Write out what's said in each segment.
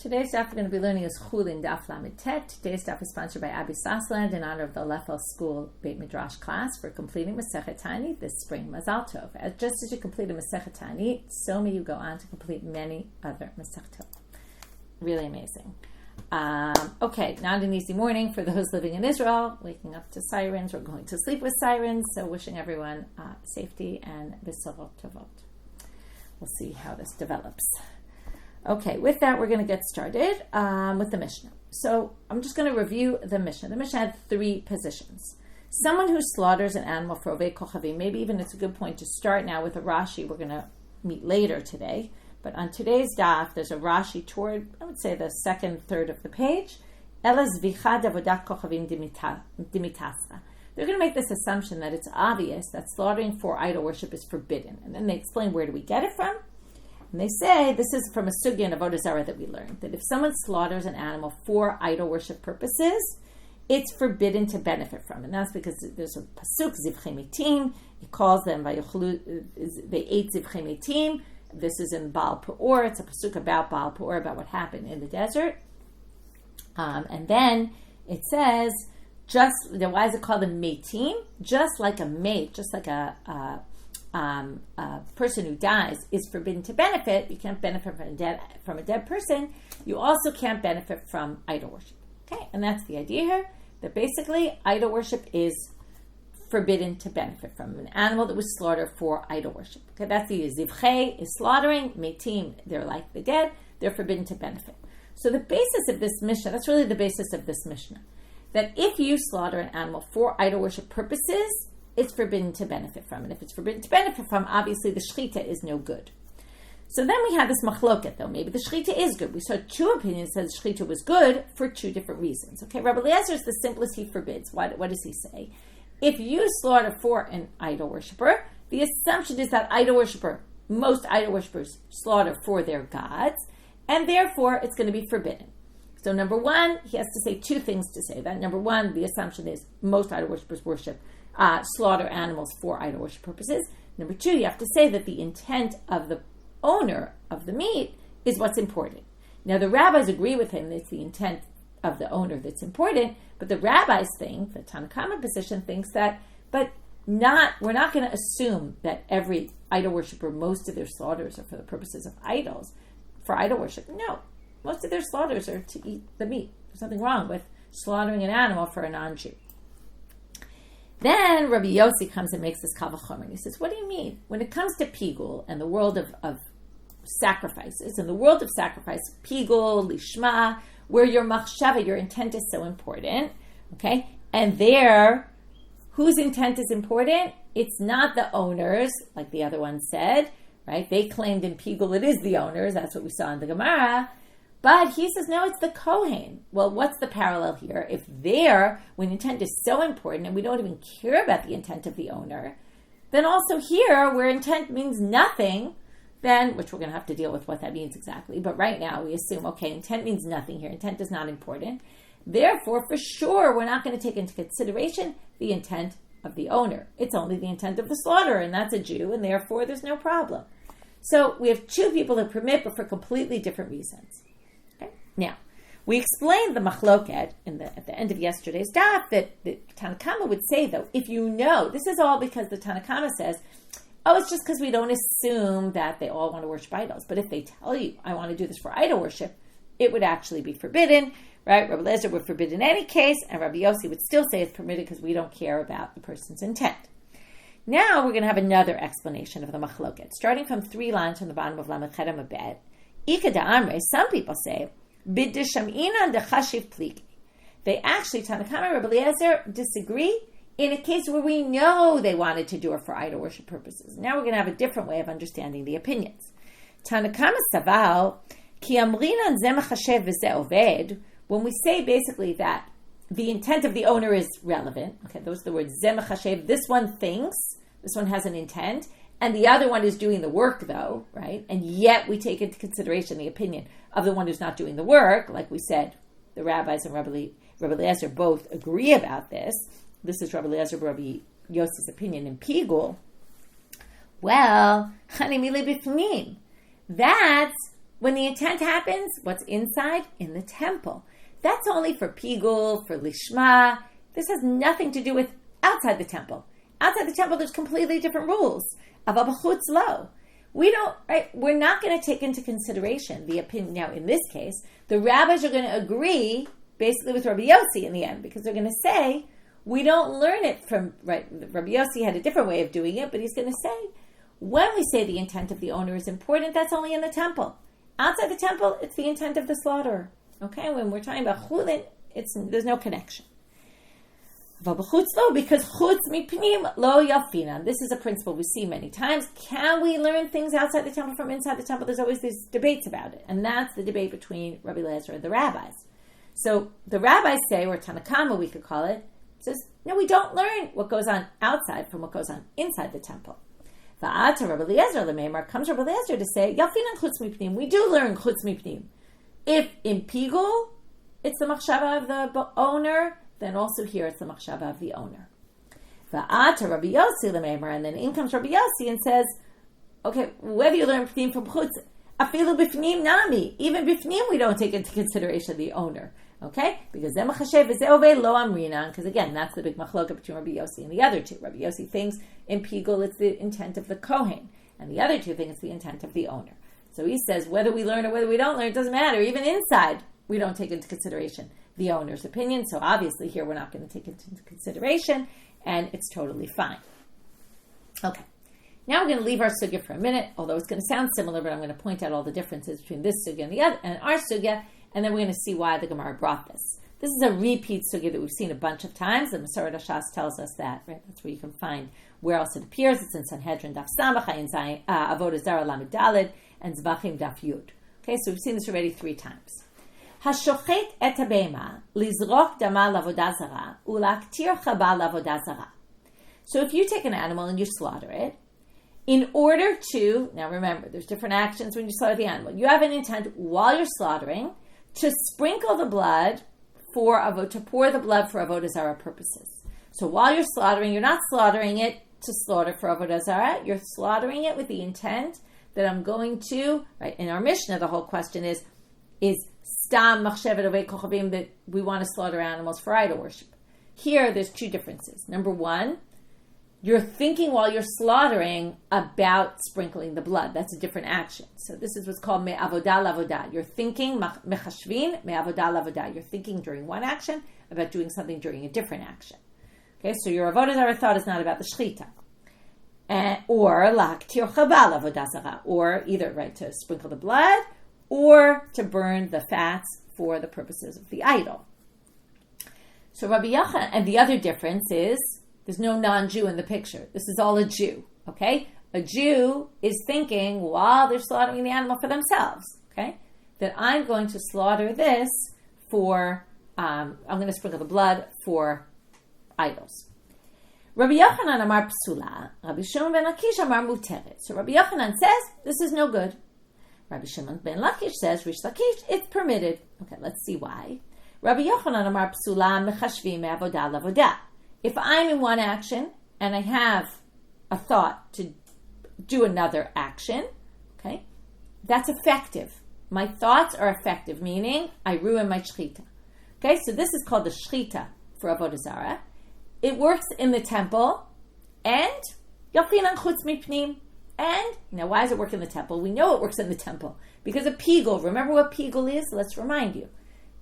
Today's daf we're going to be learning is Chullin daf lamed tet. Today's daf is sponsored by Abby Sasland in honor of the Lefel School Beit Midrash class for completing Masechet Tani this spring. Mazal Tov. Just as you completed Masechet Tani, so may you go on to complete many other Masechet. Really amazing. Okay, not an easy morning for those living in Israel, waking up to sirens or going to sleep with sirens. So wishing everyone safety and besorot tovot. We'll see how this develops. Okay, with that, we're going to get started with the Mishna. So I'm just going to review the Mishna. The Mishna had three positions. Someone who slaughters an animal for Ovei Kochavim, maybe even it's a good point to start now with a Rashi. We're going to meet later today. But on today's daf, there's a Rashi toward, I would say, the second third of the page. Elas vichad avodat kochavim dimitasra. They're going to make this assumption that it's obvious that slaughtering for idol worship is forbidden. And then they explain where do we get it from. And they say this is from a sugya in Avodah Zarah that we learned, that if someone slaughters an animal for idol worship purposes, it's forbidden to benefit from it. And that's because there's a pasuk, zivchei mitim. It calls them, they ate zivchei mitim. This is in Baal Peor. It's a pasuk about Baal Peor, about what happened in the desert. And then it says, why is it called a metim? Just like a mate, just like a person who dies is forbidden to benefit. You can't benefit from a dead person. You also can't benefit from idol worship. Okay, and that's the idea here, that basically idol worship is forbidden to benefit from an animal that was slaughtered for idol worship. Okay, that's the zivchei is slaughtering, metim, they're like the dead, they're forbidden to benefit. So the basis of this Mishnah, that's really the basis of this Mishnah, that if you slaughter an animal for idol worship purposes, it's forbidden to benefit from. And if it's forbidden to benefit from, obviously the shechita is no good. So then we have this machloket, though. Maybe the shechita is good. We saw two opinions that the shechita was good for two different reasons. Okay, Rabbi Eliezer is the simplest, he forbids. What does he say? If you slaughter for an idol worshiper, the assumption is that most idol worshippers slaughter for their gods, and therefore it's going to be forbidden. So number one, he has to say two things to say that. Number one, the assumption is most idol worshippers slaughter animals for idol worship purposes. Number two, you have to say that the intent of the owner of the meat is what's important. Now, the rabbis agree with him that it's the intent of the owner that's important, but the rabbis think, the Tanna Kama position thinks that, we're not going to assume that every idol worshiper, most of their slaughters are for the purposes of idols, for idol worship. No, most of their slaughters are to eat the meat. There's nothing wrong with slaughtering an animal for a non-Jew. Then Rabbi Yosi comes and makes this kal v'chomer. He says, what do you mean? When it comes to pigul and the world of sacrifices, in the world of sacrifice, pigul, lishma, where your machshava, your intent is so important, okay? And there, whose intent is important? It's not the owners, like the other one said, right? They claimed in pigul it is the owners. That's what we saw in the Gemara. But he says, no, it's the Kohen. Well, what's the parallel here? If there, when intent is so important and we don't even care about the intent of the owner, then also here, where intent means nothing, then, which we're going to have to deal with what that means exactly, but right now we assume, okay, intent means nothing here. Intent is not important. Therefore, for sure, we're not going to take into consideration the intent of the owner. It's only the intent of the slaughterer, and that's a Jew, and therefore there's no problem. So we have two people that permit, but for completely different reasons. Now, we explained the machloket at the end of yesterday's daf that the Tanna Kama would say, though, if you know, this is all because the Tanna Kama says, it's just because we don't assume that they all want to worship idols. But if they tell you, I want to do this for idol worship, it would actually be forbidden, right? Rabbi Eliezer would forbid in any case, and Rabbi Yosi would still say it's permitted because we don't care about the person's intent. Now we're going to have another explanation of the machloket, starting from 3 lines from the bottom of Lamed Chet Amud. Ika da'amre, some people say, they actually, Tanna Kama and Rabbi Eliezer disagree in a case where we know they wanted to do it for idol worship purposes. Now we're going to have a different way of understanding the opinions. Tanna Kama saval ki amrinan ze machashev v'ze oved. When we say basically that the intent of the owner is relevant, okay, those are the words ze machashev. This one thinks, this one has an intent, and the other one is doing the work, though, right? And yet we take into consideration the opinion of the one who's not doing the work. Like we said, the rabbis and Rabbi Eliezer both agree about this. This is Rabbi Eliezer, Rabbi Yosi's opinion in Pigul. Well, that's When the intent happens, what's inside? In the temple. That's only for pigul, for lishma. This has nothing to do with outside the temple. Outside the temple, there's completely different rules. Ava b'chutz lo. We're not going to take into consideration the opinion. Now, in this case, the rabbis are going to agree basically with Rabbi Yosi in the end, because they're going to say, we don't learn it from, right, Rabbi Yosi had a different way of doing it, but he's going to say, when we say the intent of the owner is important, that's only in the temple. Outside the temple, it's the intent of the slaughterer. Okay, when we're talking about Chullin, there's no connection. Because chutz mipnim lo yalfinan. This is a principle we see many times. Can we learn things outside the temple from inside the temple? There's always these debates about it. And that's the debate between Rabbi Eliezer and the rabbis. So the rabbis say, or Tanakama we could call it, says, no, we don't learn what goes on outside from what goes on inside the temple. Va'ata Rabbi Eliezer l'meimar, comes Rabbi Eliezer to say, yalfinan chutz mipnim. We do learn chutz mipnim. If in pigul, it's the machshava of the owner, then also here it's the machshava of the owner. Va'ata Rabbi Yosi l'meimar, and then in comes Rabbi Yosi and says, okay, whether you learn pnim from chutz, afilu b'fnim nami, even b'fnim we don't take into consideration the owner. Okay? Because then machashev is ove lo amrinan, because again, that's the big machloka between Rabbi Yosi and the other two. Rabbi Yosi thinks in pigul it's the intent of the kohen, and the other two think it's the intent of the owner. So he says, whether we learn or whether we don't learn, it doesn't matter. Even inside, we don't take into consideration the owner's opinion. So obviously here we're not going to take it into consideration, and it's totally fine. Okay. Now we're going to leave our sugya for a minute, although it's going to sound similar, but I'm going to point out all the differences between this sugya and the other, and our sugya, and then we're going to see why the Gemara brought this. This is a repeat sugya that we've seen a bunch of times. The Masorah Hashas tells us that, right? That's where you can find where else it appears. It's in Sanhedrin Daf Samach, in Avodah Zarah Lamed Daled, and Zvachim Daf Yud. Okay, so we've seen this already 3 times. Hashochet et habema lizrok dama lavodah zara ulaktir chaba lavodah zara. So if you take an animal and you slaughter it, in order to, now remember, there's different actions when you slaughter the animal. You have an intent while you're slaughtering to sprinkle the blood to pour the blood for avodah zarah purposes. So while you're slaughtering, you're not slaughtering it to slaughter for avodah zarah. You're slaughtering it with the intent that I'm going to, right? In our Mishna, the whole question is stam machshevet ovei kochavim, that we want to slaughter animals for idol worship. Here, there's 2 differences. Number 1, you're thinking while you're slaughtering about sprinkling the blood. That's a different action. So this is what's called me'avodah lavodah. You're thinking, mechashvin, me'avodah lavodah. You're thinking during one action about doing something during a different action. Okay, so your avodah zarah thought is not about the shechita. Or laktir chabal avodah zarah. Or either, right, to sprinkle the blood, or to burn the fats for the purposes of the idol. So Rabbi Yochanan, and the other difference is, there's no non-Jew in the picture. This is all a Jew, okay? A Jew is thinking while they're slaughtering the animal for themselves, okay? That I'm going to slaughter this for, I'm going to sprinkle the blood for idols. Rabbi Yochanan amar psula, Rabbi Shimon ben Lakish amar muteret. So Rabbi Yochanan says, this is no good. Rabbi Shimon ben Lakish says, Reish Lakish, it's permitted. Okay, let's see why. Rabbi Yochanan amar psula mechashvi me'avodah lavodah. If I'm in one action and I have a thought to do another action, okay, that's effective. My thoughts are effective, meaning I ruin my shechita. Okay, so this is called the shechita for avodah zarah. It works in the temple, and yafinan chutz mipnim. And now, why does it work in the temple? We know it works in the temple because of pigul. Remember what pigul is? Let's remind you,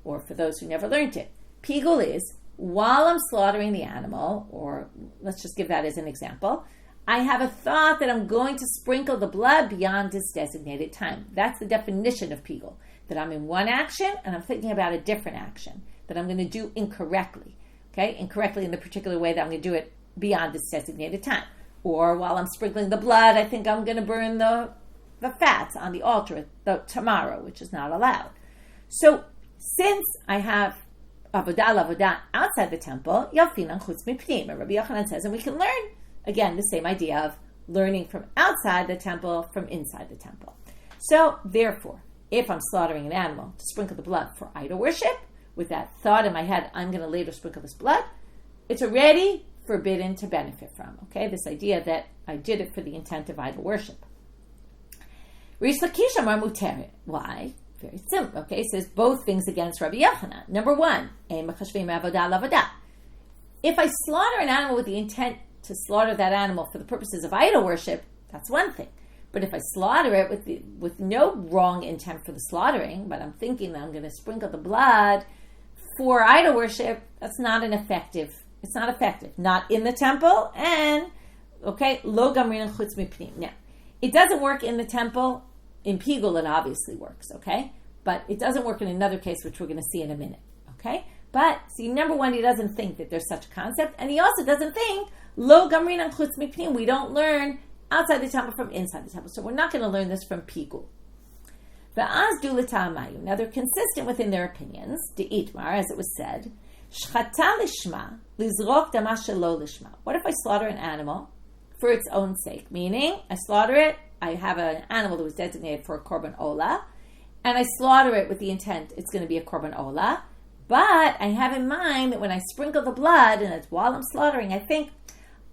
or for those who never learned it, pigul is, while I'm slaughtering the animal, or let's just give that as an example, I have a thought that I'm going to sprinkle the blood beyond its designated time. That's the definition of pigul, that I'm in one action and I'm thinking about a different action that I'm going to do incorrectly. Okay, incorrectly in the particular way that I'm going to do it beyond its designated time. Or while I'm sprinkling the blood, I think I'm going to burn the fats on the altar tomorrow, which is not allowed. So since I have avodah outside the temple, yafinan chutz mipnim, and Rabbi Yochanan says, and we can learn, again, the same idea of learning from outside the temple, from inside the temple. So, therefore, if I'm slaughtering an animal to sprinkle the blood for idol worship, with that thought in my head, I'm going to later sprinkle this blood, it's already forbidden to benefit from, okay? This idea that I did it for the intent of idol worship. Reish Lakish amar muteret. Why? Very simple. Okay, it says both things against Rabbi Yochanan. Number one, ein mechashvim avodah lavodah. If I slaughter an animal with the intent to slaughter that animal for the purposes of idol worship, that's one thing. But if I slaughter it with no wrong intent for the slaughtering, but I'm thinking that I'm going to sprinkle the blood for idol worship, it's not effective. Not in the temple, and lo gamrin chutz mipnim. Now, it doesn't work in the temple. In Pigul, it obviously works, okay? But it doesn't work in another case, which we're going to see in a minute, okay? But, see, number one, he doesn't think that there's such a concept, and he also doesn't think, lo gamrin chutz mipnim, we don't learn outside the temple from inside the temple. So we're not going to learn this from Pigul. V'az du l'ta'amayu. Now, they're consistent within their opinions, de'itmar, as it was said, shchata lishma, lizrok dama shelo lishma. What if I slaughter an animal for its own sake? Meaning, I slaughter it, I have an animal that was designated for a korban olah, and I slaughter it with the intent it's going to be a korban olah, but I have in mind that when I sprinkle the blood, and it's while I'm slaughtering, I think,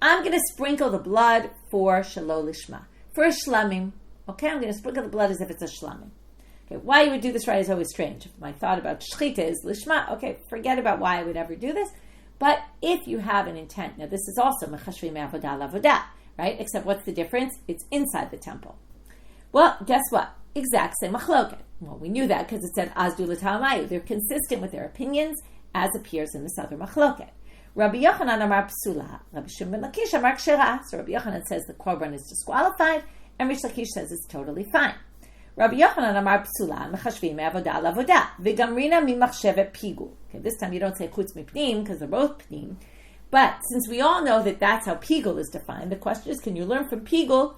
I'm going to sprinkle the blood for shelo lishma, for a shlamim. Okay, I'm going to sprinkle the blood as if it's a shlamim. Okay, why you would do this right is always strange. If my thought about shchita is lishma, okay, forget about why I would ever do this. But if you have an intent, now this is also mechashvim avodah lavodah, right? Except what's the difference? It's inside the temple. Well, guess what? Exact same machloket. Well, we knew that because it said azdu l'ta'amayu. They're consistent with their opinions as appears in this other machloket. Rabbi Yochanan amar psula, Rabbi Shimon ben Lakish amar kshera. So Rabbi Yochanan says the korban is disqualified, and Reish Lakish says it's totally fine. Rabbi Yochanan amar psula, mechashvim avodah lavodah, v'gamrina mimachshevet pigul. Okay, this time you don't say chutz mipnim because they're both pnim. But since we all know that that's how pigul is defined, the question is, can you learn from pigul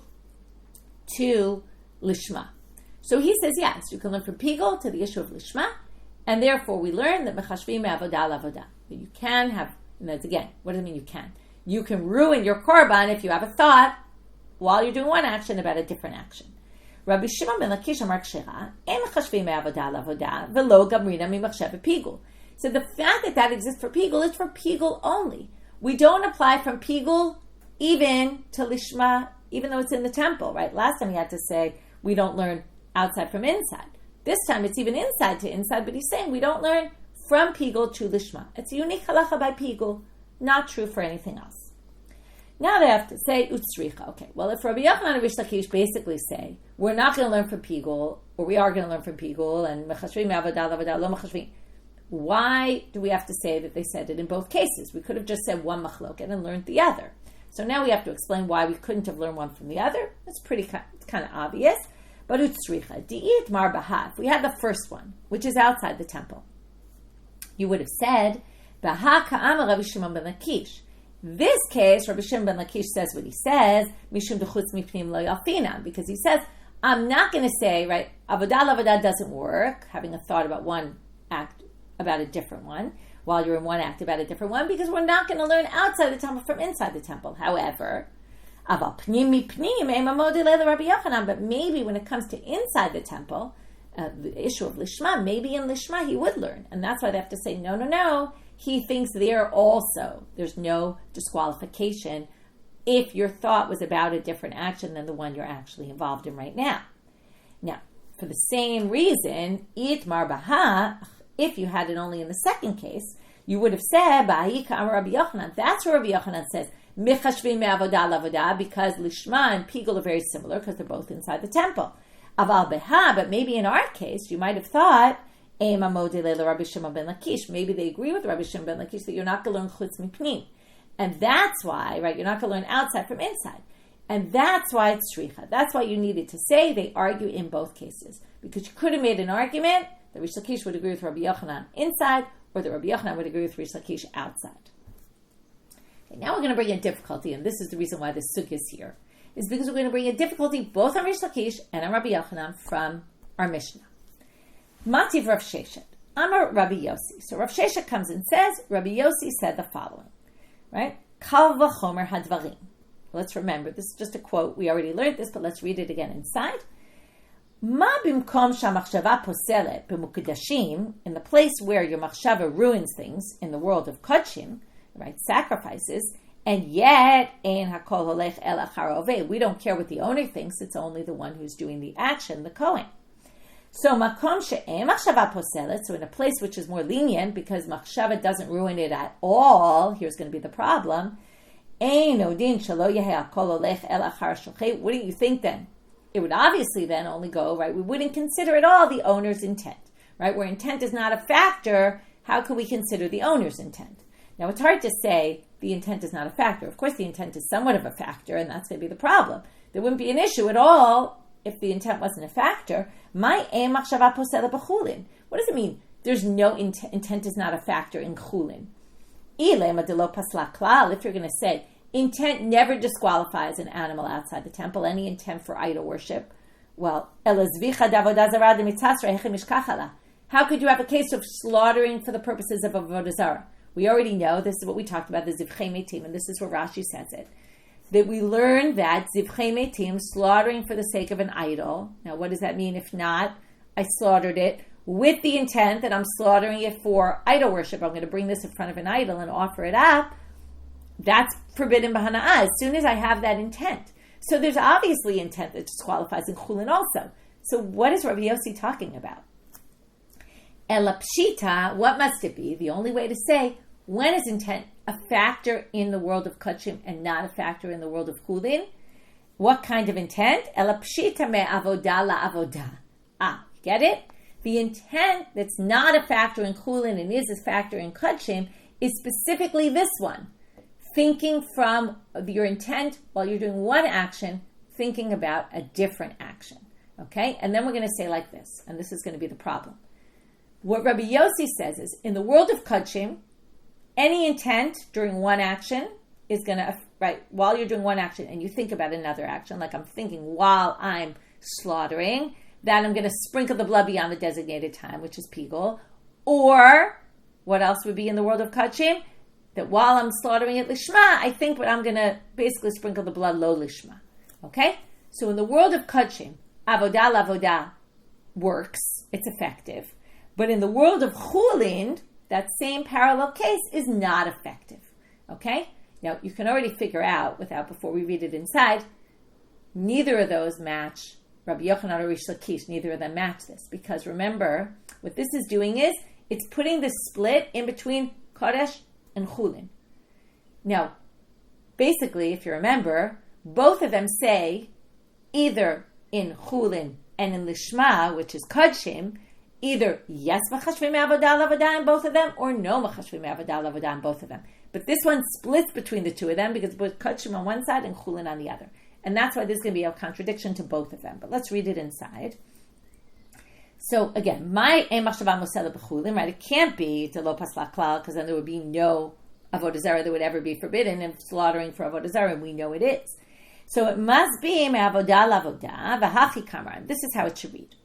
to lishma? So he says yes, you can learn from pigul to the issue of lishma, and therefore we learn that mechashvim avodah lavodah. That you can have, and that's again, what does it mean you can? You can ruin your korban if you have a thought while you're doing one action about a different action. Rabbi Shimon ben Lakish amar kshera, en mechashvim avodah lavodah, velo gamrina mimachshevet pigul. So the fact that exists for pigul is for pigul only. We don't apply from pigul even to lishma, even though it's in the temple, right? Last time he had to say we don't learn outside from inside. This time it's even inside to inside, but he's saying we don't learn from pigul to lishma. It's a unique halacha by pigul, not true for anything else. Now they have to say utsricha. Okay, well if Rabbi Yochanan and Reish Lakish basically say we're not going to learn from pigul, or we are going to learn from pigul, and mechashvim avodah lavodah lo mechashvim, why do we have to say that they said it in both cases? We could have just said one machloket and learned the other. So now we have to explain why we couldn't have learned one from the other. It's kind of obvious. But utsricha, di'it mar baha. If we had the first one, which is outside the temple, you would have said, baha ka'amar Rabbi Shimon ben Lakish. This case, Rabbi Shimon ben Lakish says what he says, mishum dechutz mipnim lo yalfina, because he says, I'm not going to say, right, avodah lavodah doesn't work, having a thought about one act about a different one, while you're in one act about a different one, because we're not going to learn outside the temple from inside the temple. However, but maybe when it comes to inside the temple, the issue of lishma, maybe in lishma he would learn. And that's why they have to say, no, he thinks there also, there's no disqualification if your thought was about a different action than the one you're actually involved in right now. Now, for the same reason, itmar baha, if you had it only in the second case, you would have said, Bahi ka'amar Rabbi Yochanan. That's where Rabbi Yochanan says, Mechashvim me'avodah lavodah, because Lishma and Pigul are very similar, because they're both inside the temple. Aval beha, but maybe in our case, you might have thought, Rabbi Shimon ben Lakish. Maybe they agree with Rabbi Shimon ben Lakish that you're not going to learn chutz mipnim. And that's why, right, you're not going to learn outside from inside. And that's why it's shricha. That's why you needed to say they argue in both cases. Because you could have made an argument that Reish Lakish would agree with Rabbi Yochanan inside, or that Rabbi Yochanan would agree with Reish Lakish outside. Okay, now we're going to bring in difficulty, and this is the reason why this sugya is here, is because we're going to bring in difficulty both on Reish Lakish and on Rabbi Yochanan from our Mishna. Mativ Rav Sheshet, Amar Rabbi Yosi. So Rav Sheshet comes and says, Rabbi Yosi said the following, right? Kal v'chomer hadvarim. Let's remember, this is just a quote. We already learned this, but let's read it again inside. Ma bimkom shamachshava poselet b'mukdashim, in the place where your machshava ruins things, in the world of kodshim, right, sacrifices, And yet, ein hakol holech el achar oveh. We don't care what the owner thinks. It's only the one who's doing the action, the Kohen. So makom she'en machshava poselet. So in a place which is more lenient, because machshava doesn't ruin it at all. Here's going to be the problem. Ein odin shelo yehei hakol holech el achar shochet. What do you think then? It would obviously then only go, right? We wouldn't consider at all the owner's intent, right? Where intent is not a factor, how can we consider the owner's intent? Now, it's hard to say the intent is not a factor. Of course, the intent is somewhat of a factor, and that's going to be the problem. There wouldn't be an issue at all if the intent wasn't a factor. What does it mean? There's no intent is not a factor in Chullin. If you're going to say intent never disqualifies an animal outside the temple, any intent for idol worship, well, how could you have a case of slaughtering for the purposes of avodah zarah? We already know, this is what we talked about, the zivchei metim, and this is where Rashi says it, that we learn that zivchei metim, slaughtering for the sake of an idol. Now, what does that mean? If not, I slaughtered it with the intent that I'm slaughtering it for idol worship. I'm going to bring this in front of an idol and offer it up. That's forbidden b'hana'ah, as soon as I have that intent. So there's obviously intent that disqualifies in Chullin also. So what is Rabbi Yosi talking about? Elapshita, what must it be? The only way to say, when is intent a factor in the world of Kachim and not a factor in the world of Chullin? What kind of intent? Elapshita me avodah la avodah. Get it? The intent that's not a factor in Chullin and is a factor in Kachim is specifically this one. Thinking from your intent while you're doing one action, thinking about a different action. Okay? And then we're going to say like this, and this is going to be the problem. What Rabbi Yosi says is, in the world of Kachim, any intent during one action is going to, right, while you're doing one action and you think about another action, like I'm thinking while I'm slaughtering, that I'm going to sprinkle the blood beyond the designated time, which is pigul. Or, what else would be in the world of Kachim? That while I'm slaughtering it lishma, I think but I'm going to basically sprinkle the blood lo lishma. Okay? So in the world of Kachim, avodah lavodah works, it's effective. But in the world of Chullin, that same parallel case is not effective. Okay? Now, you can already figure out, before we read it inside, neither of those match Rabbi Yochanan or Reish Lakish. Neither of them match this. Because remember, what this is doing is, it's putting the split in between Kodesh and Chullin. Now, basically, if you remember, both of them say, either in Chullin and in Lishma, which is Kodshim, either yes machashvim avodah lavodah in both of them, or no machashvim avodah lavodah in both of them. But this one splits between the two of them because it's Kodshim on one side and Chullin on the other. And that's why there's going to be a contradiction to both of them. But let's read it inside. So again, my machshava mosela b'Chullin, right? It can't be to lo pasla klal, because then there would be no avodah zarah that would ever be forbidden, and slaughtering for avodah zarah, and we know it is. So it must be me'avodah lavodah v'hachi kamar. This is how it should read.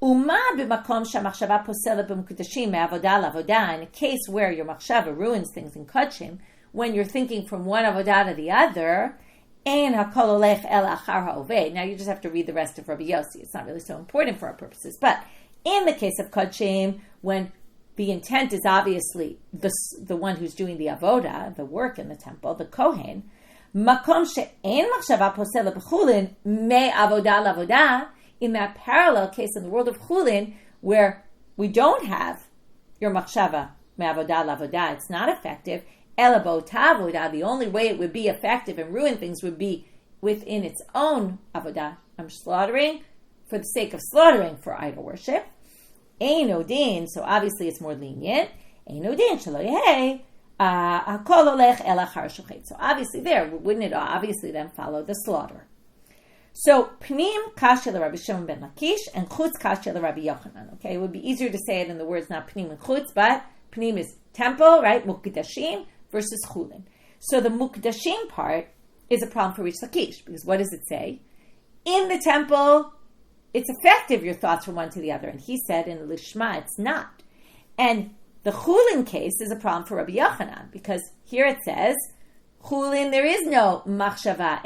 Uma b'makom sha'machshava posela b'mukudashim me'avodah lavodah. In a case where your machshava ruins things in kodshim, when you're thinking from one avodah to the other, ein hakol olech el achar ha'oved. Now you just have to read the rest of Rabbi Yosi. It's not really so important for our purposes. But in the case of kodshim, when the intent is obviously the one who's doing the avodah, the work in the temple, the kohen, makom she'en machshava posela b'Chullin me'avodah lavodah. In that parallel case in the world of Chullin, where we don't have your machshava me'avodah lavodah, it's not effective. Ela b'ota avodah, the only way it would be effective and ruin things would be within its own avodah. I'm slaughtering for the sake of slaughtering for idol worship. Ein odin, so obviously it's more lenient. Ein odin shelo yehei hakol olech el achar shochet. So obviously there, wouldn't it obviously then follow the slaughter? So, Pnim kasha Rabbi Shimon ben Lakish and Chutz kasha Rabbi Yochanan. Okay, it would be easier to say it in the words not Pnim and Chutz, but Pnim is temple, right? Mukdashim versus Chullin. So the Mukdashim part is a problem for Reish Lakish, because what does it say? In the temple, it's effective, your thoughts from one to the other. And he said in the Lishma, it's not. And the Chullin case is a problem for Rabbi Yochanan, because here it says, Chullin, there is no machshava,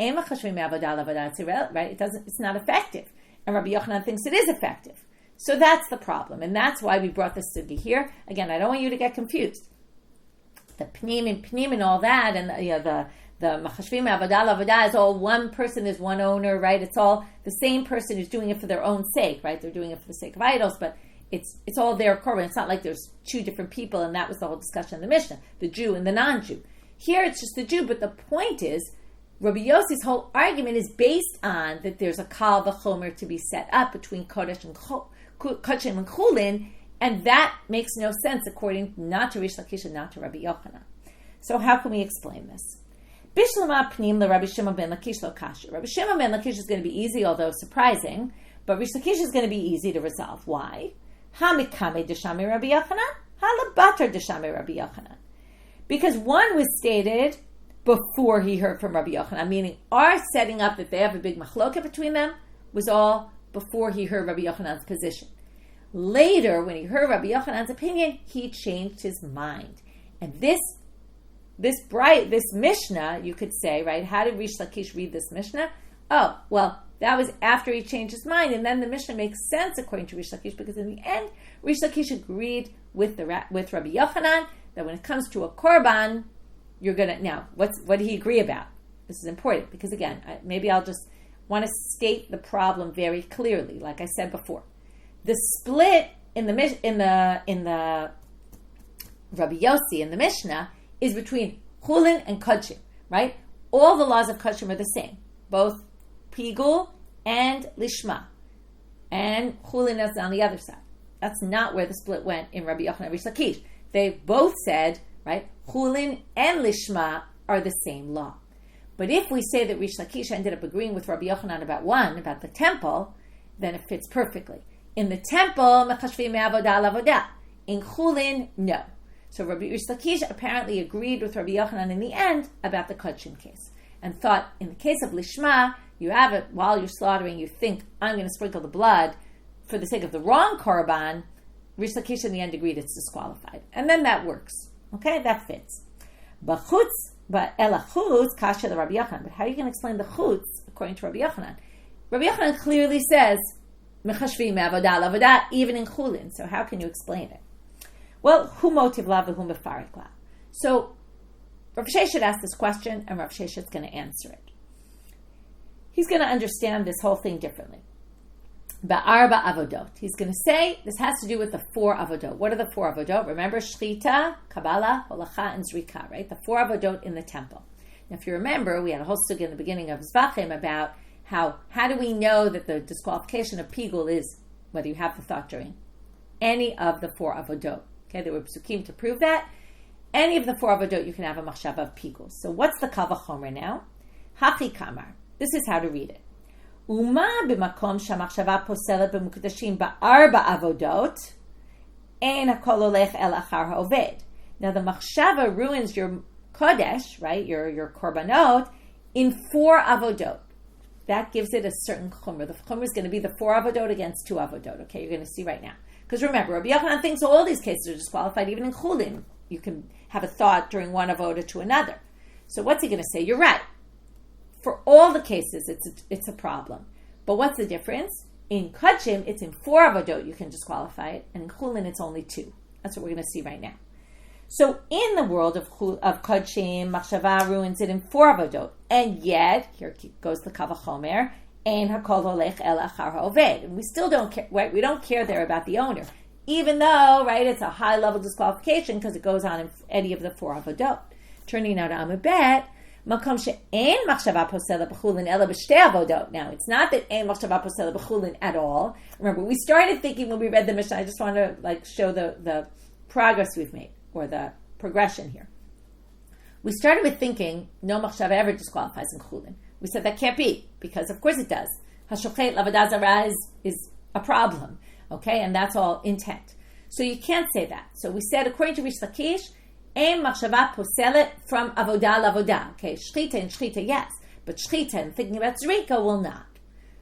right? It's not effective. And Rabbi Yochanan thinks it is effective. So that's the problem. And that's why we brought this sugi here. Again, I don't want you to get confused. The pnim and all that, and the machashvim avodah lavodah is all one person, is one owner, right? It's all the same person who's doing it for their own sake, right? They're doing it for the sake of idols, but it's all their korban. It's not like there's two different people, and that was the whole discussion in the Mishnah, the Jew and the non-Jew. Here it's just the Jew, but the point is, Rabbi Yosi's whole argument is based on that there's a kal v'chomer to be set up between Kodesh and Kodshim and Chullin, and that makes no sense according not to Reish Lakish and not to Rabbi Yochanan. So how can we explain this? Bishlama pnim le Rabbi Shimon ben Lakish lo kasha. Rabbi Shimon ben Lakish is going to be easy, although surprising, but Reish Lakish is going to be easy to resolve. Why? Ha-mikame deshami Rabbi Yochanan, ha-labatar deshami Rabbi Yochanan. Because one was stated before he heard from Rabbi Yochanan, meaning our setting up that they have a big machloket between them was all before he heard Rabbi Yochanan's position. Later, when he heard Rabbi Yochanan's opinion, he changed his mind. And this Mishnah, you could say, right? How did Reish Lakish read this Mishnah? Oh, well, that was after he changed his mind, and then the Mishnah makes sense according to Reish Lakish, because in the end, Reish Lakish agreed with Rabbi Yochanan that when it comes to a korban, you're gonna now. What did he agree about? This is important because again, maybe I'll just want to state the problem very clearly, like I said before. The split in the Rabbi Yosi in the Mishnah is between Chullin and Kodshim, right? All the laws of Kodshim are the same, both Pigul and Lishma, and Chullin is on the other side. That's not where the split went in Rabbi Yochanan and Reish Lakish. They both said, right, Chullin and Lishma are the same law. But if we say that Reish Lakish ended up agreeing with Rabbi Yochanan about the temple, then it fits perfectly. In the temple, mechashvim avodah lavodah. In Chullin, no. So Reish Lakish apparently agreed with Rabbi Yochanan in the end about the Kodshim case, and thought in the case of Lishma, you have it while you're slaughtering, you think, I'm going to sprinkle the blood for the sake of the wrong korban. Reish Lakish in the end agreed it's disqualified. And then that works. Okay, that fits. But ela chutz kasha the Rabbi Yochanan. But how are you going to explain the chutz according to Rabbi Yochanan? Rabbi Yochanan clearly says mechashvim avodah lavodah even in Chullin. So how can you explain it? Well, hu motiv la v'hu mefarik la. So Rav Sheshet should ask this question, and Rav Sheshet is going to answer it. He's going to understand this whole thing differently. Ba'arba avodot. He's going to say this has to do with the 4 avodot. What are the 4 avodot? Remember, shchita, kabbalah, holacha, and zrika, right? The 4 avodot in the temple. Now, if you remember, we had a whole sugya in the beginning of Zvachim about how do we know that the disqualification of pigul is whether you have the thought during any of the 4 avodot. Okay, there were psukim to prove that. Any of the 4 avodot, you can have a machshava of pigul. So what's the kal v'chomer now? Hachi kamar. This is how to read it. Uma b'makom shamachshava poselet b'mukdashim ba'arba avodot ein hakol olech el achar ha'oved. Now the machshava ruins your kodesh, right? Your korbanot in 4 avodot. That gives it a certain chomer. The chomer is going to be the 4 avodot against 2 avodot. Okay, you're going to see right now. Because remember, Rabbi Yochanan thinks all these cases are disqualified, even in Chullin. You can have a thought during one avodah to another. So what's he going to say? You're right. For all the cases, it's a problem. But what's the difference? In Kodshim, it's in 4 avodot you can disqualify it, and in Chullin, it's only 2. That's what we're going to see right now. So in the world of Kodshim, machshava ruins it in 4 avodot, and yet here goes the kal v'chomer, ein hakol holech el achar ha'oved, and we still don't care. Right? We don't care there about the owner, even though it's a high level disqualification because it goes on in any of the 4 avodot. Turning now to Amud Bet. Makom she'en machshava posela b'chulin ela b'shtei avodot. Now, it's not that ein machshava posela b'chulin at all. Remember, we started thinking when we read the Mishnah. I just want to show the progress we've made, or the progression here. We started with thinking no machshava ever disqualifies in chulin. We said that can't be, because of course it does. Hashochet l'avodah zarah is a problem, okay, and that's all intent. So you can't say that. So we said, according to Reish Lakish, ein machshava poselet from avodah lavodah. Okay, shchita and shchita, yes, but shchita and thinking about zrika will not.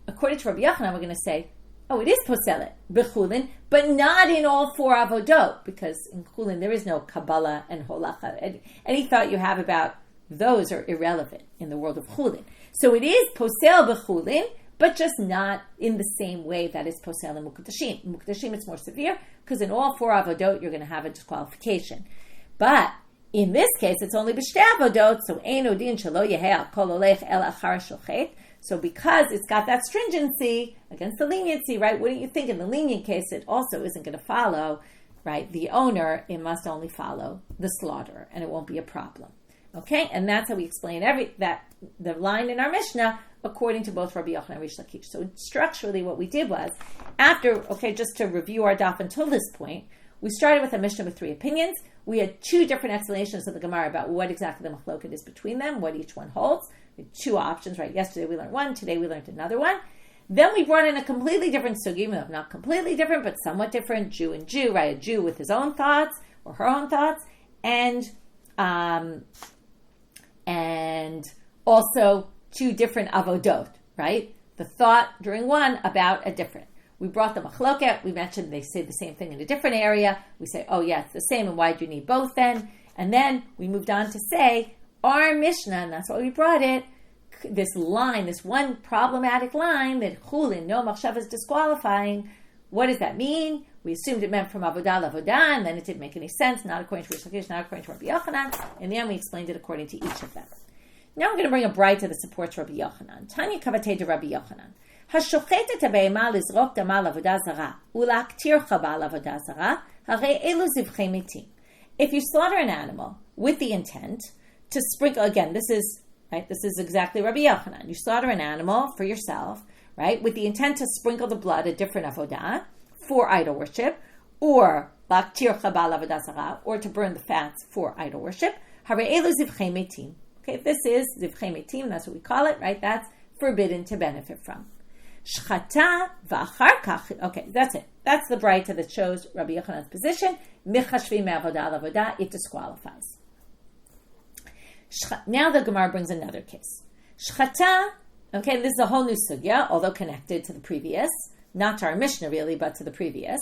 According to Rabbi Yochanan, we're going to say, oh, it is poselet b'chulin, but not in all 4 avodot, because in chulin there is no kabbalah and holacha. Any thought you have about those are irrelevant in the world of chulin. So it is posel b'chulin, but just not in the same way that is posel in mukdashim. In mukdashim it's more severe, because in all 4 avodot you're going to have a disqualification. But In this case, it's only b'shtei avodot, so ein odin shelo yehei al kol olech el achar shochet. So because it's got that stringency against the leniency, right? Wouldn't you think in the lenient case it also isn't going to follow, right, the owner? It must only follow the slaughterer, and it won't be a problem. Okay, and that's how we explain the line in our Mishnah according to both Rabbi Yochanan and Reish Lakish. So structurally, what we did was just to review our daf until this point, we started with a Mishnah with 3 opinions. We had 2 different explanations of the Gemara about what exactly the machloket is between them, what each one holds. We had 2 options, right? Yesterday we learned one, today we learned another one. Then we brought in a completely different sugi, not completely different, but somewhat different, Jew and Jew, right? A Jew with his own thoughts or her own thoughts, and also 2 different avodot, right? The thought during one about a different. We brought the machloket. We mentioned they say the same thing in a different area. We say, oh yeah, it's the same, and why do you need both then? And then we moved on to say, our Mishnah, and that's why we brought it, this line, this one problematic line that Chullin, no machshav, is disqualifying. What does that mean? We assumed it meant from avodah lavodah, and then it didn't make any sense, not according to Reish Lakish, not according to Rabbi Yochanan. In the end, we explained it according to each of them. Now I'm going to bring a braita that supports Rabbi Yochanan. Tanya kavatei de Rabbi Yochanan. Hashochet et behema lizrok dama lavodah zara ulaktir chaba lavodah zara harei elu zivchei metim. If you slaughter an animal with the intent to sprinkle, again, this is exactly Rabbi Yochanan. You slaughter an animal for yourself, right, with the intent to sprinkle the blood a different avodah for idol worship, or laktir chaba lavodah zara, or to burn the fats for idol worship. Harei elu zivchei metim. Okay, this is zivchei metim, that's what we call it, right? That's forbidden to benefit from. Shchata v'achar kach. Okay, that's it. That's the braita that shows Rabbi Yochanan's position. Michashvi me'avodah lavodah, it disqualifies. Now the Gemara brings another case. Shchata, okay, this is a whole new sugya, although connected to the previous, not to our Mishnah really, but to the previous.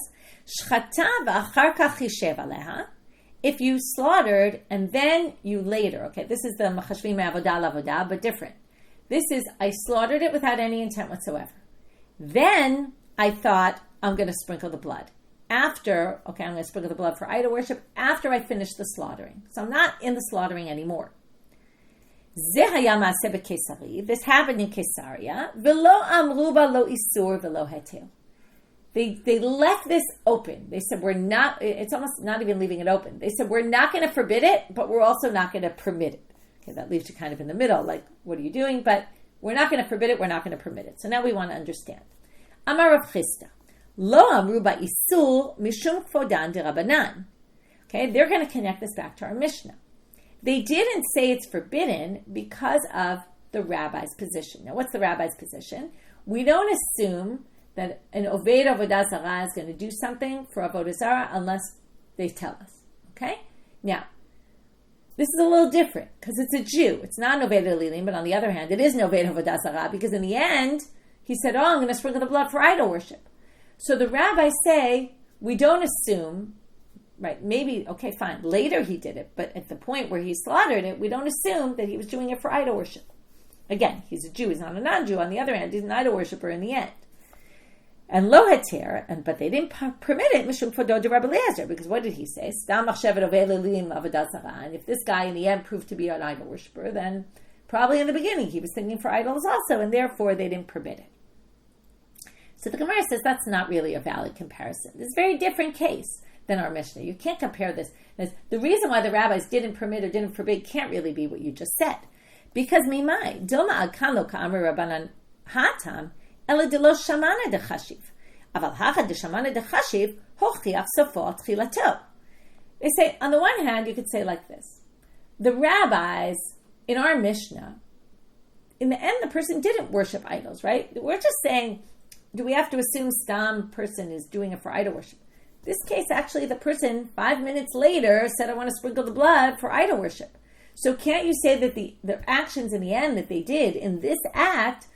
Shchata v'achar kach yishev aleha. If you slaughtered and then you later, okay, this is the machashvi me'avodah lavodah, but different. This is, I slaughtered it without any intent whatsoever. Then I thought, I'm going to sprinkle the blood. I'm going to sprinkle the blood for idol worship after I finish the slaughtering. So I'm not in the slaughtering anymore. This happened in Caesarea. Velo amruba lo isur velo hetel. They left this open. They said, we're not, it's almost not even leaving it open. They said, we're not going to forbid it, but we're also not going to permit it. Okay, that leaves you kind of in the middle, like, what are you doing? But we're not going to forbid it, we're not going to permit it. So now we want to understand. Amar Rav Chisda, lo amru ba'isur mishum kvodan derabanan. Okay, they're going to connect this back to our Mishnah. They didn't say it's forbidden because of the rabbi's position. Now, what's the rabbi's position? We don't assume that an oved avodah zarah is going to do something for avodah zarah unless they tell us. Okay? Now, this is a little different because it's a Jew. It's not an oved elilim, but on the other hand, it is an oved avodah zarah because in the end, he said, I'm going to sprinkle the blood for idol worship. So the rabbis say, we don't assume, right, maybe, okay, fine, later he did it, but at the point where he slaughtered it, we don't assume that he was doing it for idol worship. Again, he's a Jew, he's not a non-Jew. On the other hand, he's an idol worshiper in the end. And lo heter, but they didn't permit it, mishum kvodo de Rabbi Eliezer, because what did he say? Stam machshevet oved elilim avodah zarah. And if this guy in the end proved to be an idol worshiper, then probably in the beginning he was thinking for idols also, and therefore they didn't permit it. So the Gemara says that's not really a valid comparison. It's a very different case than our Mishnah. You can't compare this. The reason why the rabbis didn't permit or didn't forbid can't really be what you just said. Because mimai, dilma adkan lo ka'amar rabbanan hatam, ela de lo shamana de chashiv. Aval hacha de shamana de chashiv, hochtiach sofo tchilato. They say, on the one hand, you could say like this. The rabbis, in our Mishnah, in the end, the person didn't worship idols, right? We're just saying, do we have to assume Stam person is doing it for idol worship? This case, actually, the person 5 minutes later said, I want to sprinkle the blood for idol worship. So can't you say that the actions in the end that they did in this act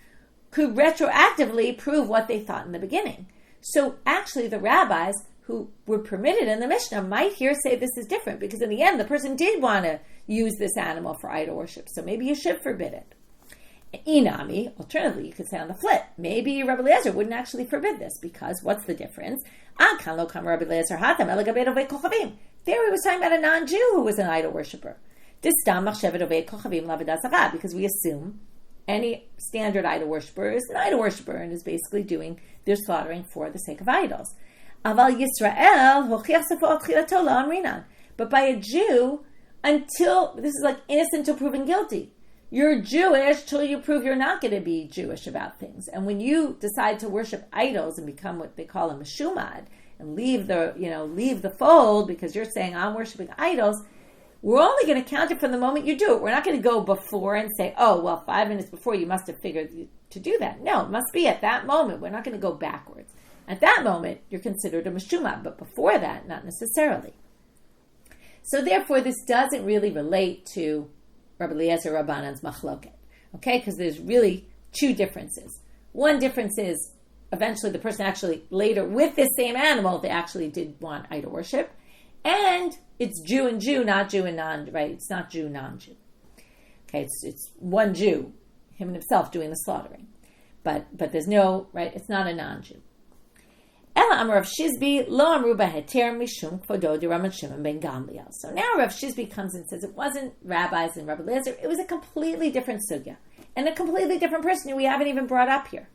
could retroactively prove what they thought in the beginning? So actually, the rabbis who were permitted in the Mishnah might here say this is different because in the end, the person did want to use this animal for idol worship. So maybe you should forbid it. Inami, alternatively, you could say on the flip, maybe Rabbi Eliezer wouldn't actually forbid this because what's the difference? There he was talking about a non-Jew who was an idol worshiper. Because we assume any standard idol worshiper is an idol worshiper and is basically doing their slaughtering for the sake of idols. But by a Jew, until, this is like innocent until proven guilty. You're Jewish till you prove you're not going to be Jewish about things. And when you decide to worship idols and become what they call a meshumad and leave the fold because you're saying I'm worshiping idols, we're only going to count it from the moment you do it. We're not going to go before and say, 5 minutes before you must have figured to do that. No, it must be at that moment. We're not going to go backwards. At that moment, you're considered a meshumad, but before that, not necessarily. So therefore, this doesn't really relate to Rabbi Eliezer Rabbanan's machloket, okay? Because there's really two differences. One difference is eventually the person actually later, with this same animal, they actually did want idol worship. And it's Jew and Jew, not Jew and non, right? It's not Jew, non-Jew. Okay, it's one Jew, him and himself doing the slaughtering. But there's no, right, it's not a non-Jew. So now Rav Shizbi comes and says it wasn't rabbis and Rabbi Eliezer, it was a completely different sugya and a completely different person who we haven't even brought up here.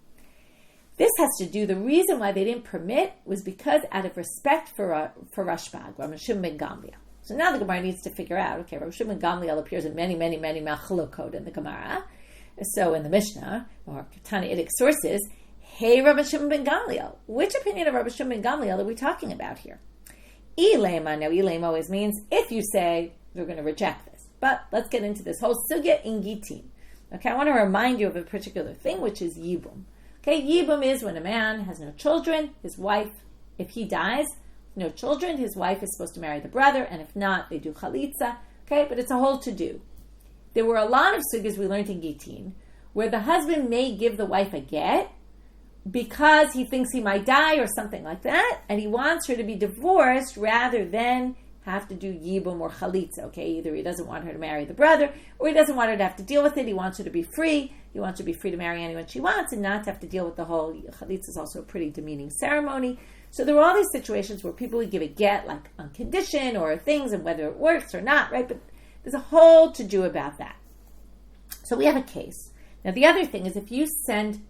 This has to do, the reason why they didn't permit was because out of respect for Rashbag, Rabbi Shimon ben Gamliel. So now the Gemara needs to figure out, okay, Rabbi Shimon ben Gamliel appears in many machlokot in the Gemara, so in the Mishna, or Tanaitic sources. Hey, Rabbi Shimon ben Gamliel, which opinion of Rabbi Shimon ben Gamliel are we talking about here? Ilema, now ilema always means if you say we're going to reject this. But let's get into this whole sugya in gitin. Okay, I want to remind you of a particular thing, which is yibum. Okay, yibum is when a man has no children, his wife, if he dies, no children, his wife is supposed to marry the brother, and if not, they do chalitza. Okay, but it's a whole to-do. There were a lot of sugyas we learned in gitin where the husband may give the wife a get because he thinks he might die or something like that, and he wants her to be divorced rather than have to do yibum or chalitza. Okay, either he doesn't want her to marry the brother, or he doesn't want her to have to deal with it. He wants her to be free. He wants her to be free to marry anyone she wants and not to have to deal with the whole chalitza is also a pretty demeaning ceremony. So there were all these situations where people would give a get like on condition or things and whether it works or not, right? But there's a whole to do about that. So we have a case. Now the other thing is if you send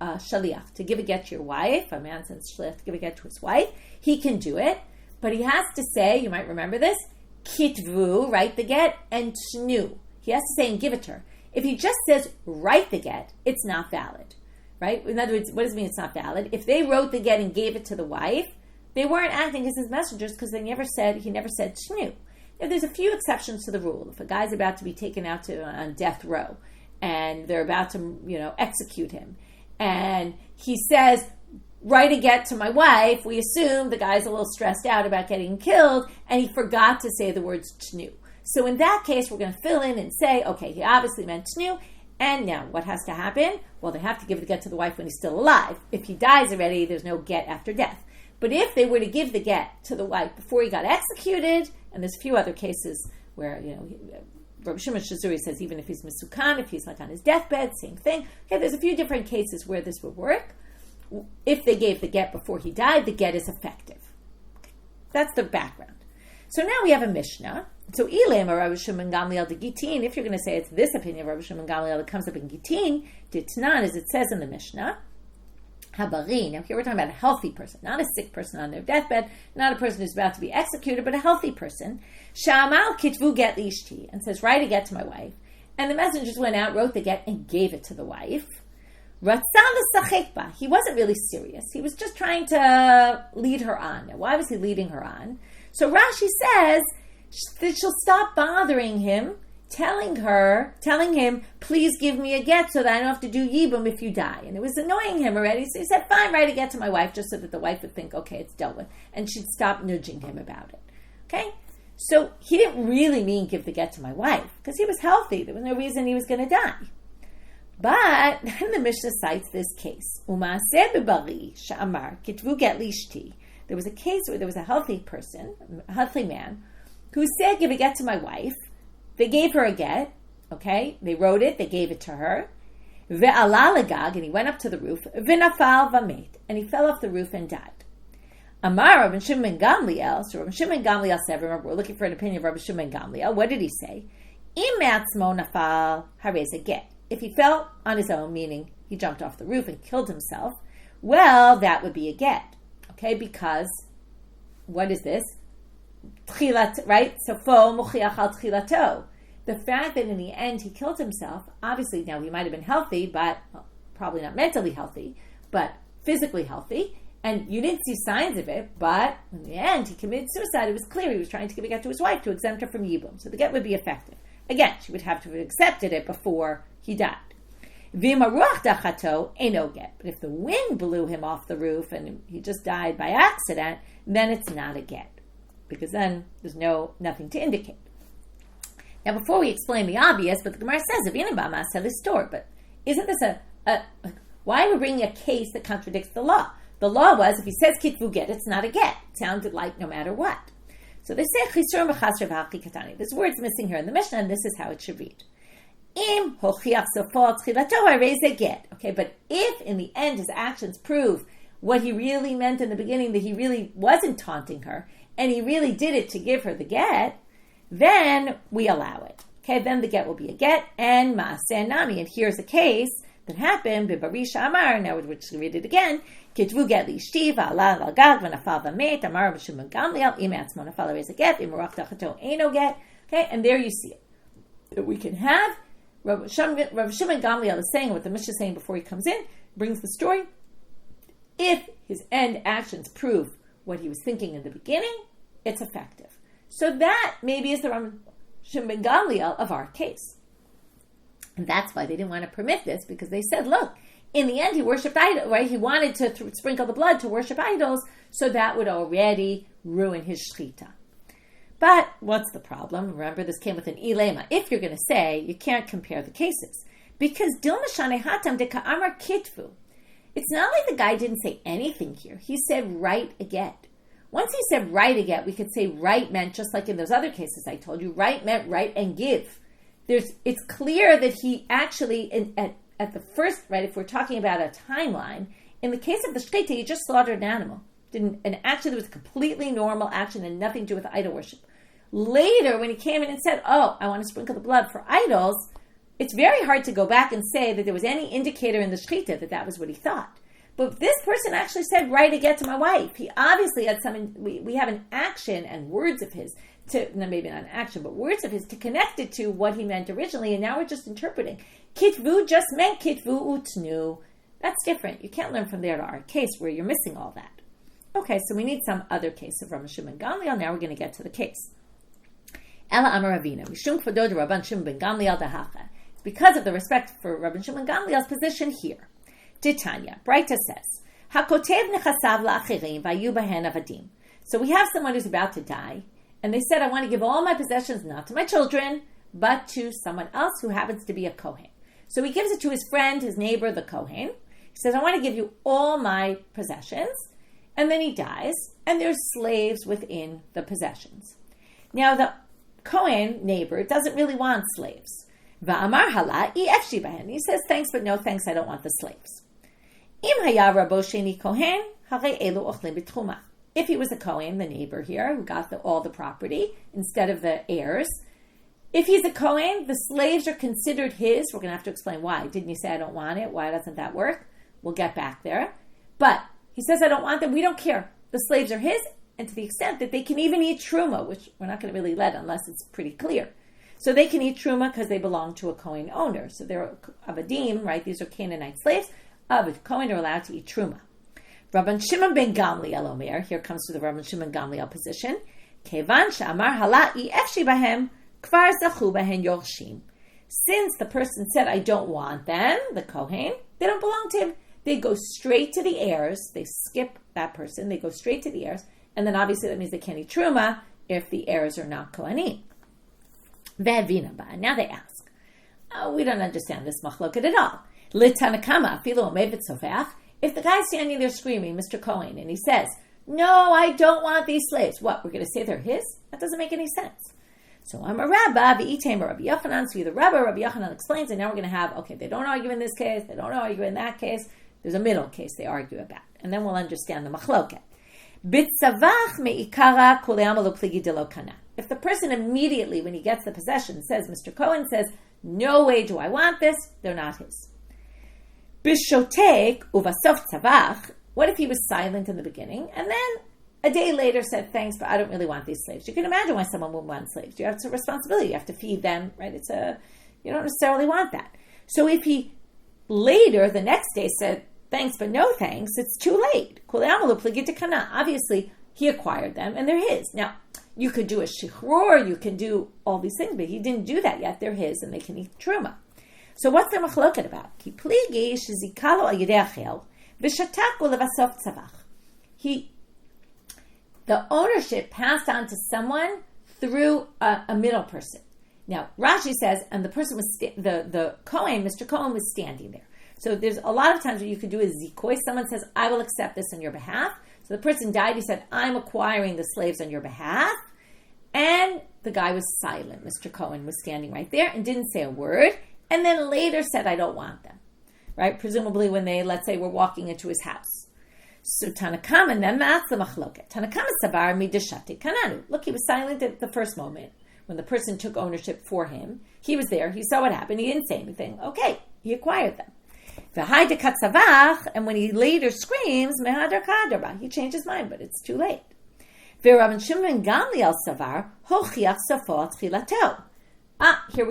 shaliach to give a get to your wife, a man sends shaliach to give a get to his wife, he can do it, but he has to say, you might remember this, kitvu, write the get, and tnu. He has to say and give it to her. If he just says write the get, it's not valid, right? In other words, what does it mean it's not valid? If they wrote the get and gave it to the wife, they weren't acting as his messengers because he never said tnu. Now, there's a few exceptions to the rule. If a guy's about to be taken out on death row and they're about to, execute him, and he says, write a get to my wife, we assume the guy's a little stressed out about getting killed, and he forgot to say the words tnu. So in that case, we're going to fill in and say, okay, he obviously meant tnu, and now what has to happen? Well, they have to give the get to the wife when he's still alive. If he dies already, there's no get after death. But if they were to give the get to the wife before he got executed, and there's a few other cases where, Rabbi Shimon Shazuri says even if he's misukan, if he's like on his deathbed, same thing. Okay, there's a few different cases where this would work. If they gave the get before he died, the get is effective. Okay. That's the background. So now we have a Mishnah. So Ilema Rabbi Shimon Gamliel de Gitin, if you're going to say it's this opinion of Rabbi Shimon Gamliel that comes up in Gitin, Ditnan, as it says in the Mishnah, Habari. Now here we're talking about a healthy person, not a sick person on their deathbed, not a person who's about to be executed, but a healthy person. Sha'amal kitvu get lishti, and says, write a get to my wife. And the messengers went out, wrote the get, and gave it to the wife. He wasn't really serious. He was just trying to lead her on. Now, why was he leading her on? So Rashi says that she'll stop bothering him, telling him, please give me a get so that I don't have to do yibum if you die. And it was annoying him already. So he said, fine, write a get to my wife, just so that the wife would think, okay, it's dealt with. And she'd stop nudging him about it. Okay? So he didn't really mean give the get to my wife, because he was healthy. There was no reason he was going to die. But then the Mishnah cites this case. Umaaseh bebari sha'amar kitvu get lishti. There was a case where there was a healthy person, a healthy man, who said, give a get to my wife. They gave her a get, okay? They wrote it, they gave it to her. Ve'ala legag, and he went up to the roof. V'nafal v'met, and he fell off the roof and died. Amar Rabbi Shimon Gamliel. So Rabbi Shimon Gamliel said, remember, we're looking for an opinion of Rabbi Shimon Gamliel. What did he say? Im matzmo nafal harei get. If he fell on his own, meaning he jumped off the roof and killed himself, well, that would be a get. Okay, because what is this? Tchilat, right? So fo muchiach al tchilato. The fact that in the end he killed himself, obviously now he might have been healthy, but probably not mentally healthy, but physically healthy, and you didn't see signs of it, but in the end he committed suicide. It was clear he was trying to give a get to his wife to exempt her from yibum. So the get would be effective. Again, she would have to have accepted it before he died. V'im haruach dachato eno get. But if the wind blew him off the roof and he just died by accident, then it's not a get, because then there's nothing to indicate. Now, before we explain the obvious, but the Gemara says, but isn't this why are we bringing a case that contradicts the law? The law was, if he says kitvu get, it's not a get. It sounded like no matter what. So they say, this word's missing here in the Mishna, and this is how it should read. Im hochiach sofo tchilato get. Okay, but if in the end his actions prove what he really meant in the beginning, that he really wasn't taunting her, and he really did it to give her the get, then we allow it. Okay, then the get will be a get, and maaseh nami. And here's a case that happened, bibarisha amar, now we're just going to read it again, kitvu get lishti, va'ala l'gag, v'nafal v'met, amar Rabbi Shimon Gamliel, im atzmo nafal harei get, im ruach dachato eno get. Okay, and there you see it. That we can have, Rabbi Shimon Gamliel is saying what the Mishna is saying before he comes in, brings the story. If his end actions prove what he was thinking in the beginning, it's effective. So that maybe is the Rabbi Shimon Gamliel of our case. And that's why they didn't want to permit this, because they said, look, in the end he worshipped idols, right? He wanted to sprinkle the blood to worship idols, so that would already ruin his shchita. But what's the problem? Remember, this came with an ilema. If you're going to say, you can't compare the cases. Because dil mashane hatam de ka'amar kitvu. It's not like the guy didn't say anything here. He said right again. Once he said right again, we could say right meant, just like in those other cases I told you, right meant right and give. It's clear that he actually, at the first, right, if we're talking about a timeline, in the case of the shchita, he just slaughtered an animal. And actually there was a completely normal action and nothing to do with idol worship. Later, when he came in and said, oh, I want to sprinkle the blood for idols, it's very hard to go back and say that there was any indicator in the shchita that was what he thought. But this person actually said, right again to my wife. He obviously had we have an action and words of his, maybe not an action, but words of his to connect it to what he meant originally, and now we're just interpreting. Kitvu just meant kitvu utnu. That's different. You can't learn from there to our case where you're missing all that. Okay, so we need some other case of Rabbi Shimon Gamliel. Now we're going to get to the case. Ela Amar Ravina, Mishum Kvodod Rabban Shimon ben Gamliel dahacha. It's because of the respect for Rabban Shimon Gamliel's position here. Titania, braita says, Hakotev nechasav la'achirim v'ayu bahen avadim. So we have someone who's about to die, and they said, I want to give all my possessions not to my children, but to someone else who happens to be a Kohen. So he gives it to his friend, his neighbor, the Kohen. He says, I want to give you all my possessions. And then he dies, and there's slaves within the possessions. Now the Kohen neighbor doesn't really want slaves. Va'amar hala efshi bahen. He says, thanks, but no thanks, I don't want the slaves. Im haya rabo sheni kohen, harei elu ochlim b'tchuma. If he was a Kohen, the neighbor here, who got all the property instead of the heirs, if he's a Kohen, the slaves are considered his. We're going to have to explain why. Didn't you say I don't want it? Why doesn't that work? We'll get back there. But he says I don't want them. We don't care. The slaves are his, and to the extent that they can even eat truma, which we're not going to really let unless it's pretty clear. So they can eat truma because they belong to a Kohen owner. So they're avadim, right? These are Canaanite slaves. Of Kohen are allowed to eat truma. Rabban Shimon ben Gamliel Omer, here comes to the Rabban Shimon Gamliel position. Kevan she'amar hala'i efshi bahem kvar zachu bahen yorshim. Since the person said, I don't want them, the Kohen, they don't belong to him. They go straight to the heirs. They skip that person. They go straight to the heirs. And then obviously that means they can't eat truma if the heirs are not Kohanim. Ve'avina ba. Now they ask, oh, we don't understand this machloket at all. L'tanakama filo omevet sofach. If the guy's standing there screaming, Mr. Cohen, and he says, no, I don't want these slaves. What, we're going to say they're his? That doesn't make any sense. So I'm a rabbi, v'item Rabbi Yochanan. So either Rabbi Yochanan explains, and now we're going to have, okay, they don't argue in this case, they don't argue in that case. There's a middle case they argue about. And then we'll understand the machloket. Bitzavach me'ikara kuleama lo pligi de lo kana. If the person immediately, when he gets the possession, says, Mr. Cohen says, no way do I want this, they're not his. Bishotek uvasof tzavach. What if he was silent in the beginning and then a day later said, thanks, but I don't really want these slaves? You can imagine why someone would want slaves. You have a responsibility. You have to feed them, right? You don't necessarily want that. So if he later, the next day, said, thanks, but no thanks, it's too late. Obviously, he acquired them and they're his. Now, you could do a shichrur, you can do all these things, but he didn't do that yet. They're his and they can eat truma. So what's the machloket about? The ownership passed on to someone through a middle person. Now, Rashi says, and the person was, the Kohen, Mr. Cohen was standing there. So there's a lot of times what you could do is zikoy. Someone says, I will accept this on your behalf. So the person died, he said, I'm acquiring the slaves on your behalf. And the guy was silent. Mr. Cohen was standing right there and didn't say a word. And then later said, I don't want them. Right? Presumably when they, let's say, were walking into his house. So Tanakama, and then that's the machloket. Tanakama savar midashate kananu. Look, he was silent at the first moment. When the person took ownership for him, he was there, he saw what happened, he didn't say anything. Okay, he acquired them. And when he later screams, he changed his mind, but it's too late. Here we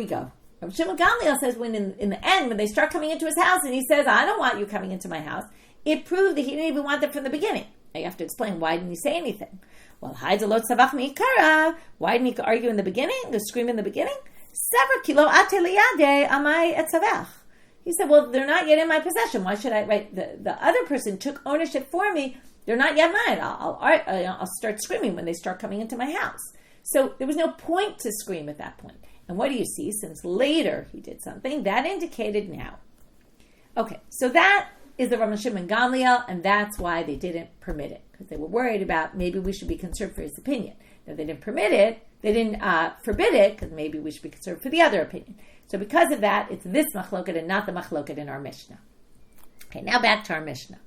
go. Rabbi Shimon Gamliel says when in the end, when they start coming into his house and he says, I don't want you coming into my house, it proved that he didn't even want them from the beginning. Now you have to explain, why didn't he say anything? Well, why didn't he argue in the beginning, the scream in the beginning? He said, well, they're not yet in my possession. Why should I, right? The other person took ownership for me. They're not yet mine. I'll start screaming when they start coming into my house. So there was no point to scream at that point. And what do you see? Since later he did something, that indicated now. Okay, so that is the Rabbi Shimon Gamliel, and that's why they didn't permit it. Because they were worried about maybe we should be concerned for his opinion. Now they didn't permit it, they didn't forbid it, because maybe we should be concerned for the other opinion. So because of that, it's this machloket and not the machloket in our Mishnah. Okay, now back to our Mishnah.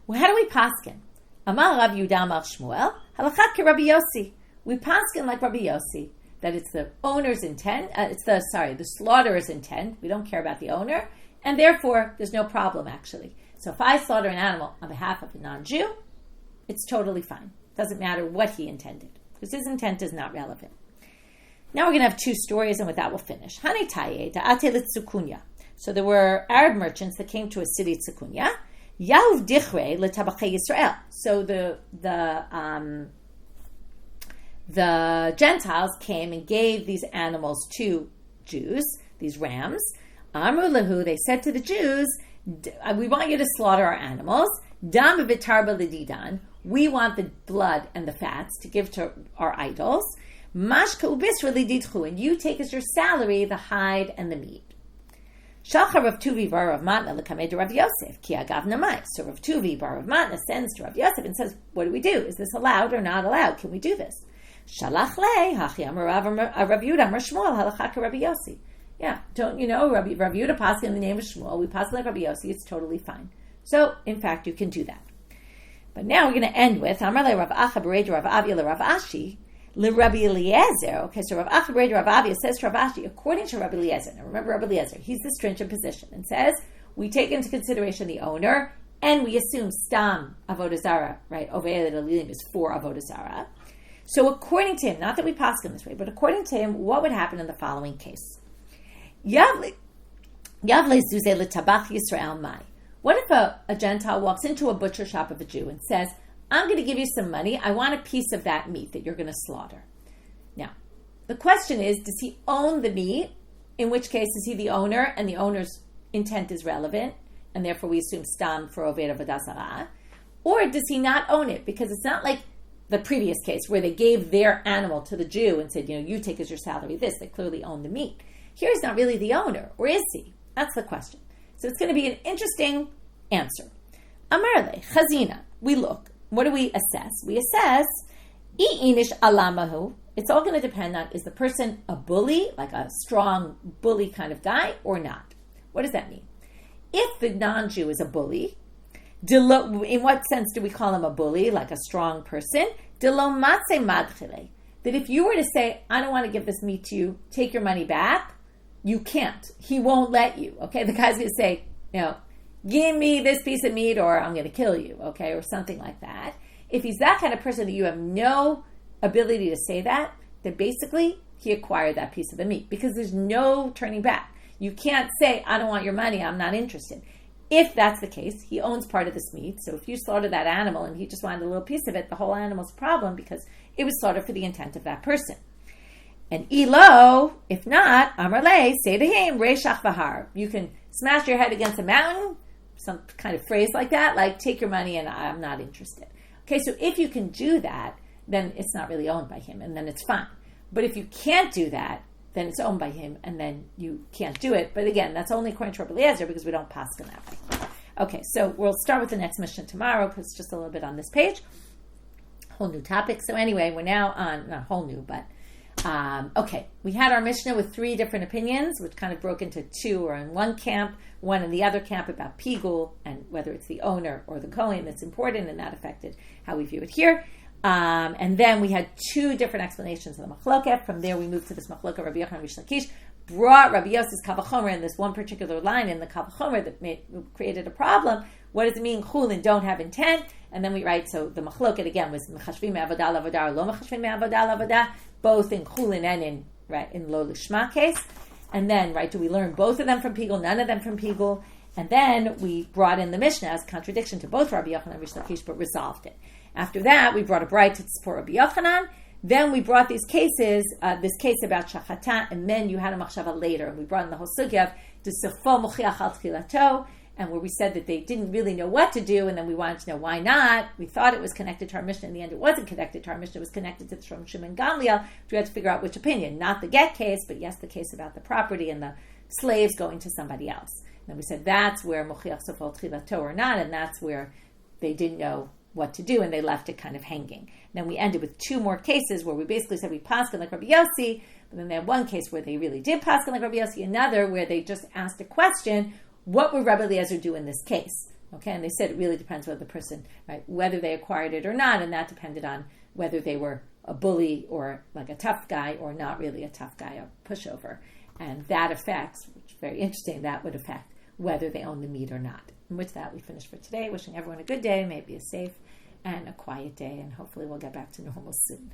Well, how do we paskin? Amar Rav Yehuda Amar Shmuel, halachat ke Rabbi Yosi. We paskin like Rabbi Yosi, that it's the owner's intent, the slaughterer's intent. We don't care about the owner, and therefore there's no problem actually. So if I slaughter an animal on behalf of a non-Jew, it's totally fine. Doesn't matter what he intended, because his intent is not relevant. Now we're going to have two stories, and with that we'll finish. So there were Arab merchants that came to a city, Tzukunya. Yahuv dichre letabachei Yisrael. So the Gentiles came and gave these animals to Jews, these rams. Amru lahu, they said to the Jews, we want you to slaughter our animals. Dam v'tarba l'didan. We want the blood and the fats to give to our idols. Mashka ubisra l'didchu, and you take as your salary the hide and the meat. Shalcha Rav Tuvi bar Rav Matna l'kamei to Rav Yosef ki agav namai. So Rav Tuvi bar Rav Matna sends to Rav Yosef and says, what do we do? Is this allowed or not allowed? Can we do this? Shalach le hachi amar Rav Yehuda amar Shmuel halachat ke Rabbi Yosi. Yeah, don't you know, Rav Yehuda paskin in the name of Shmuel. We paskin like Rabbi Yosi. It's totally fine. So, in fact, you can do that. But now we're going to end with Amar le Rav Acha b'reid Rav Avia le Rav Ashi le Rabbi Eliezer. Okay, so Rav Acha b'reid Rav Avia says to Rav Ashi, according to Rabbi Eliezer. Now remember Rabbi Eliezer, he's the stringent position, and says we take into consideration the owner and we assume stam avodah zara, right? Ovei l'elim is for avodah zara. So according to him, not that we paskin this way, but according to him, what would happen in the following case? Yavle zuzeh l'tabach Yisrael mai. What if a Gentile walks into a butcher shop of a Jew and says, I'm going to give you some money. I want a piece of that meat that you're going to slaughter. Now, the question is, does he own the meat? In which case, is he the owner and the owner's intent is relevant? And therefore we assume stam for oved avodah zarah. Or does he not own it? Because it's not like the previous case where they gave their animal to the Jew and said, you take as your salary this. They clearly own the meat. Here he's not really the owner. Or is he? That's the question. So it's going to be an interesting answer. Amarle, chazina. We look. What do we assess? We assess, i'inish alamahu. It's all going to depend on, is the person a bully, like a strong bully kind of guy, or not? What does that mean? If the non-Jew is a bully, In what sense do we call him a bully, like a strong person? That if you were to say, I don't want to give this meat to you, take your money back, you can't. He won't let you. Okay, the guy's going to say, give me this piece of meat or I'm going to kill you, okay, or something like that. If he's that kind of person that you have no ability to say that, then basically he acquired that piece of the meat because there's no turning back. You can't say, I don't want your money, I'm not interested. If that's the case, he owns part of this meat. So if you slaughter that animal and he just wanted a little piece of it, the whole animal's a problem because it was slaughtered for the intent of that person. And ilo, if not, amarle, say to him, reishach v'har. You can smash your head against a mountain, some kind of phrase like that, like take your money and I'm not interested. Okay, so if you can do that, then it's not really owned by him and then it's fine. But if you can't do that, then it's owned by him and then you can't do it. But again, that's only according to Rabbi Eliezer because we don't paskin that way. Okay, so we'll start with the next Mishna tomorrow because it's just a little bit on this page. Whole new topic. So anyway, we're now on, not whole new, but okay, we had our Mishnah with 3 different opinions, which kind of broke into 2 or in one camp, one in the other camp about pigul and whether it's the owner or the kohen that's important, and that affected how we view it here. And then we had 2 different explanations of the machloket. From there, we moved to this machloket. Rabbi Yochanan, Reish Lakish brought Rabbi Yosi's kavachomer in this one particular line in the kavachomer that created a problem. What does it mean? Chullin don't have intent. And then we write, so the machloket again was mechashvim me'avodah l'avodah or lo mechashvim me'avodah l'avodah, both in Chullin and in lo lishma case. And then, do we learn both of them from pigul, none of them from pigul? And then we brought in the Mishnah as contradiction to both Rabbi Yochanan and Reish Lakish, but resolved it. After that, we brought a braita to support Rabbi Yochanan. Then we brought these cases, this case about shachata, and then you had a machshava later, and we brought in the whole sugya of the sefo mochiach al tchilato, and where we said that they didn't really know what to do, and then we wanted to know why not. We thought it was connected to our Mishnah. In the end, it wasn't connected to our Mishnah. It was connected to the Shom Shimon Gamliel. We had to figure out which opinion, not the get case, but yes, the case about the property and the slaves going to somebody else. And then we said that's where mochiach sefo tchilato or not, and that's where they didn't know what to do, and they left it kind of hanging. And then we ended with 2 more cases where we basically said we paskin like Rabbi Yosi, but then they had one case where they really did paskin like Rabbi Yosi, another where they just asked a question, what would Rabbi Eliezer do in this case? Okay, and they said it really depends whether the person, whether they acquired it or not, and that depended on whether they were a bully or like a tough guy or not really a tough guy, a pushover. And that affects, which is very interesting, that would affect whether they own the meat or not. And with that, we finish for today. Wishing everyone a good day, maybe a safe and a quiet day, and hopefully we'll get back to normal soon.